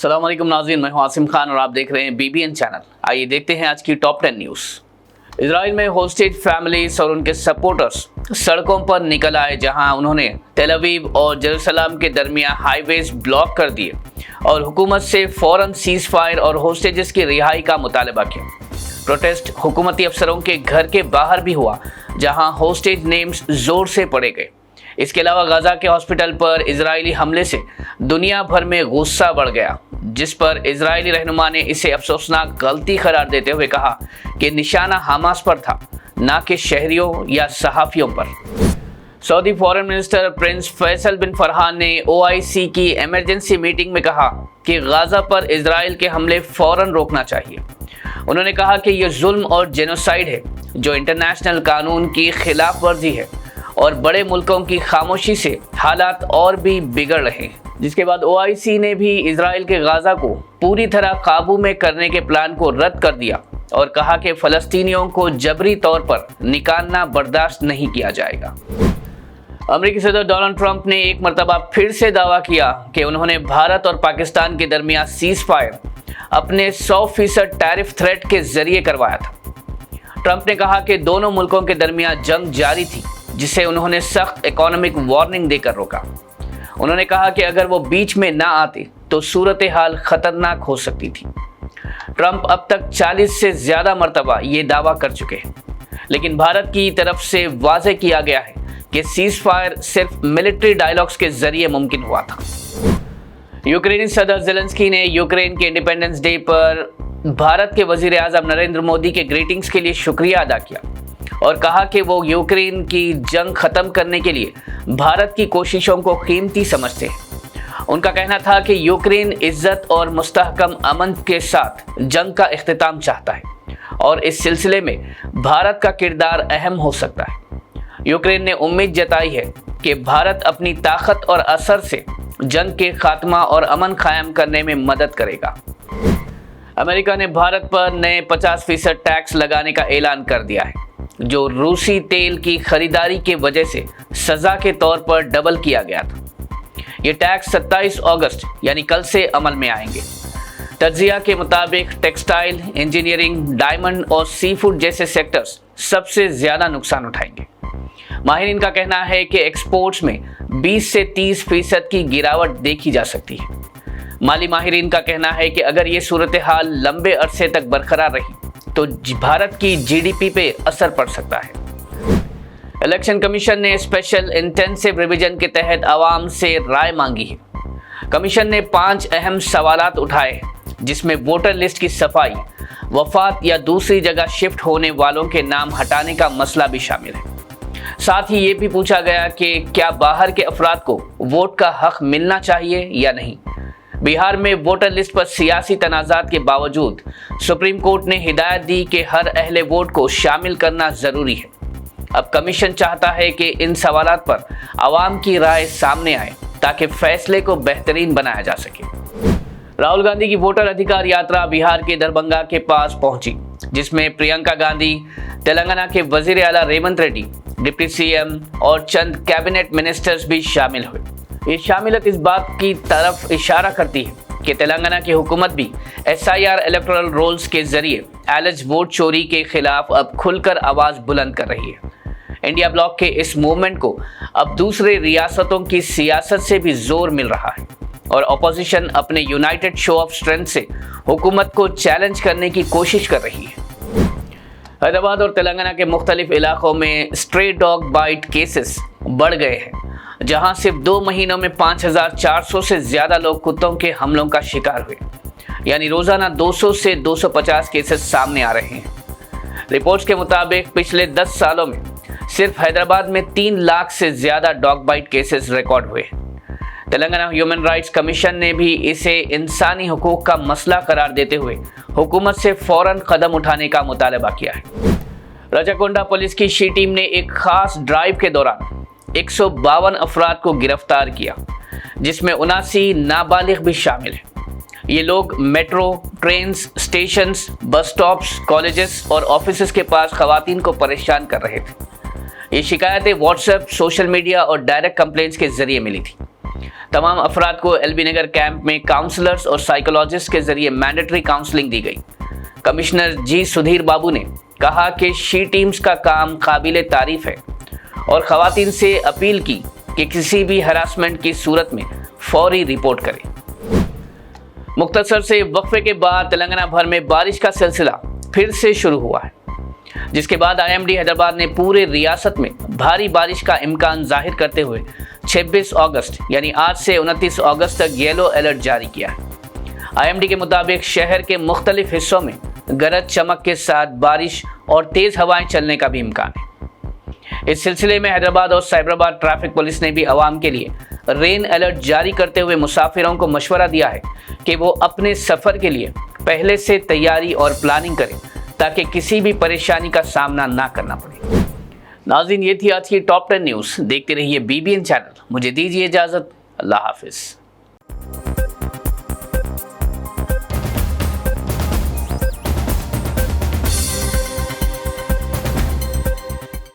अस्सलाम वालेकुम नाज़रीन, मैं हूं आसिम खान और आप देख रहे हैं BBN चैनल। आइए देखते हैं आज की टॉप 10 न्यूज़। इजराइल में होस्टेज फैमिलीज और उनके सपोर्टर्स सड़कों पर निकल आए, जहां उन्होंने तेल अवीव और जेरूसलम के दरमियान हाईवेज ब्लॉक कर दिए और हुकूमत से फौरन सीज फायर और होस्टेजेस की रिहाई का मुतालबा किया। प्रोटेस्ट हुकूमती अफसरों के घर के बाहर भी हुआ, जहां होस्टेज नेम्स जोर से पढ़े गए। इसके अलावा गाजा के हॉस्पिटल पर इजरायली हमले से दुनिया भर में गुस्सा बढ़ गया, जिस पर इजरायली रहनुमा ने इसे अफसोसनाक गलती करार देते हुए कहा कि निशाना हमास पर था, ना कि शहरियों या सहाफ़ियों पर। Saudi foreign minister prince Faisal bin Farhan ने OIC की इमरजेंसी मीटिंग में कहा कि गाजा पर इजराइल के हमले फौरन रोकना चाहिए। उन्होंने कहा कि यह जुल्म और जेनोसाइड है जो इंटरनेशनल कानून की खिलाफ वर्जी है और बड़े मुल्कों की खामोशी से हालात और भी बिगड़ रहे हैं। जिसके बाद OIC ने भी इजराइल के गाजा को पूरी तरह काबू में करने के प्लान को रद्द कर दिया और कहा कि फ़लस्तीनियों को जबरी तौर पर निकालना बर्दाश्त नहीं किया जाएगा। अमेरिकी सदर डोनाल्ड ट्रंप ने एक मरतबा फिर से दावा किया कि उन्होंने भारत और पाकिस्तान के दरमियान सीज फायर अपने 100% टैरिफ थ्रेट के जरिए करवाया था। ट्रंप ने कहा कि दोनों मुल्कों के दरमियान जंग जारी थी, जिसे उन्होंने सख्त इकोनॉमिक वार्निंग देकर रोका। उन्होंने कहा कि अगर वो बीच में ना आते तो सूरत हाल खतरनाक हो सकती थी। ट्रंप अब तक 40 से ज़्यादा मरतबा ये दावा कर चुके हैं, लेकिन भारत की तरफ से वाज़ेह किया गया है कि सीज फायर सिर्फ मिलिट्री डायलॉग्स के जरिए मुमकिन हुआ था। यूक्रेनी सदर ज़ेलेंस्की ने यूक्रेन के इंडिपेंडेंस डे पर भारत के वज़ीर आज़म नरेंद्र मोदी के ग्रीटिंग्स के लिए शुक्रिया अदा किया और कहा कि वो यूक्रेन की जंग ख़त्म करने के लिए भारत की कोशिशों को कीमती समझते हैं। उनका कहना था कि यूक्रेन इज्जत और मुस्तहकम अमन के साथ जंग का इख्तिताम चाहता है और इस सिलसिले में भारत का किरदार अहम हो सकता है। यूक्रेन ने उम्मीद जताई है कि भारत अपनी ताकत और असर से जंग के खात्मा और अमन कायम करने में मदद करेगा। अमेरिका ने भारत पर नए 50% टैक्स लगाने का ऐलान कर दिया है, जो रूसी तेल की खरीदारी के वजह से सज़ा के तौर पर डबल किया गया था। ये टैक्स 27 अगस्त यानी कल से अमल में आएंगे। तज्जिया के मुताबिक टेक्सटाइल, इंजीनियरिंग, डायमंड और सी फूड जैसे सेक्टर्स सबसे ज़्यादा नुकसान उठाएंगे। माहिरीन का कहना है कि एक्सपोर्ट्स में 20 से 30% की गिरावट देखी जा सकती है। माली माहिरीन का कहना है कि अगर ये सूरत हाल लंबे अरसे तक बरकरार रही तो भारत की GDP पे असर पड़ सकता है। इलेक्शन कमीशन ने स्पेशल इंटेंसिव रिवीजन के तहत आवाम से राय मांगी है। कमीशन ने 5 अहम सवालात उठाए हैं, जिसमें वोटर लिस्ट की सफाई, वफात या दूसरी जगह शिफ्ट होने वालों के नाम हटाने का मसला भी शामिल है। साथ ही ये भी पूछा गया कि क्या बाहर के अफराद को वोट का हक मिलना चाहिए या नहीं। बिहार में वोटर लिस्ट पर सियासी तनाज़ात के बावजूद सुप्रीम कोर्ट ने हिदायत दी कि हर अहले वोट को शामिल करना ज़रूरी है। अब कमीशन चाहता है कि इन सवालात पर आवाम की राय सामने आए ताकि फैसले को बेहतरीन बनाया जा सके। राहुल गांधी की वोटर अधिकार यात्रा बिहार के दरभंगा के पास पहुंची, जिसमें प्रियंका गांधी, तेलंगाना के वजीर आला रेवंत रेड्डी, डिप्टी CM और चंद कैबिनेट मिनिस्टर्स भी शामिल हुए। ये शामिलत इस बात की तरफ इशारा करती है कि तेलंगाना की हुकूमत भी SIR इलेक्टोरल रोल्स के जरिए एलिज वोट चोरी के खिलाफ अब खुलकर आवाज़ बुलंद कर रही है। इंडिया ब्लॉक के इस मूवमेंट को अब दूसरे रियासतों की सियासत से भी जोर मिल रहा है और अपोजिशन अपने यूनाइटेड शो ऑफ स्ट्रेंथ से हुकूमत को चैलेंज करने की कोशिश कर रही है। हैदराबाद और तेलंगाना के मुख्तलिफ इलाकों में स्ट्रे डॉग बाइट केसेस बढ़ गए हैं, जहां सिर्फ 2 महीनों में 5400 से ज़्यादा लोग कुत्तों के हमलों का शिकार हुए, यानी रोज़ाना 200 से 250 केसेस सामने आ रहे हैं। रिपोर्ट्स के मुताबिक पिछले 10 सालों में सिर्फ हैदराबाद में 3 लाख से ज़्यादा डॉग बाइट केसेस रिकॉर्ड हुए। तेलंगाना ह्यूमन राइट्स कमीशन ने भी इसे इंसानी हुकूक का मसला करार देते हुए हुकूमत से फ़ौरन कदम उठाने का मुतालबा किया है। राजाकोंडा पुलिस की शी टीम ने एक खास ड्राइव के दौरान 152 अफराद को गिरफ्तार किया, जिसमें 79 नाबालिग भी शामिल हैं। ये लोग metro, trains, stations, bus stops, colleges और ऑफिसेस के पास खवातीन को परेशान कर रहे थे। ये शिकायतें व्हाट्सएप, सोशल मीडिया और डायरेक्ट कंप्लेंट्स के जरिए मिली थी। तमाम अफराद को एलबी नगर कैंप में काउंसलर्स और साइकोलॉजिस्ट के जरिए मैंडेटरी काउंसलिंग दी गई। कमिश्नर जी सुधीर बाबू ने कहा कि शी टीम्स का काम काबिले तारीफ है और खवातीन से अपील की कि किसी भी हरासमेंट की सूरत में फौरी रिपोर्ट करें। मुख्तसर से वक्फे के बाद तेलंगाना भर में बारिश का सिलसिला फिर से शुरू हुआ है, जिसके बाद आईएमडी हैदराबाद ने पूरे रियासत में भारी बारिश का इम्कान जाहिर करते हुए 26 अगस्त यानी आज से 29 अगस्त तक येलो अलर्ट जारी किया है। आईएमडी के मुताबिक शहर के मुख्तलिफ हिस्सों में गरज चमक के साथ बारिश और तेज हवाएं चलने का भी इम्कान है। इस सिलसिले में हैदराबाद और साइबराबाद ट्रैफिक पुलिस ने भी आवाम के लिए रेन अलर्ट जारी करते हुए मुसाफिरों को मशवरा दिया है कि वो अपने सफ़र के लिए पहले से तैयारी और प्लानिंग करें ताकि किसी भी परेशानी का सामना ना करना पड़े। नाज़रीन, ये थी आज की टॉप 10 न्यूज़। देखते रहिए BBN चैनल। मुझे दीजिए इजाज़त। अल्लाह हाफिज़।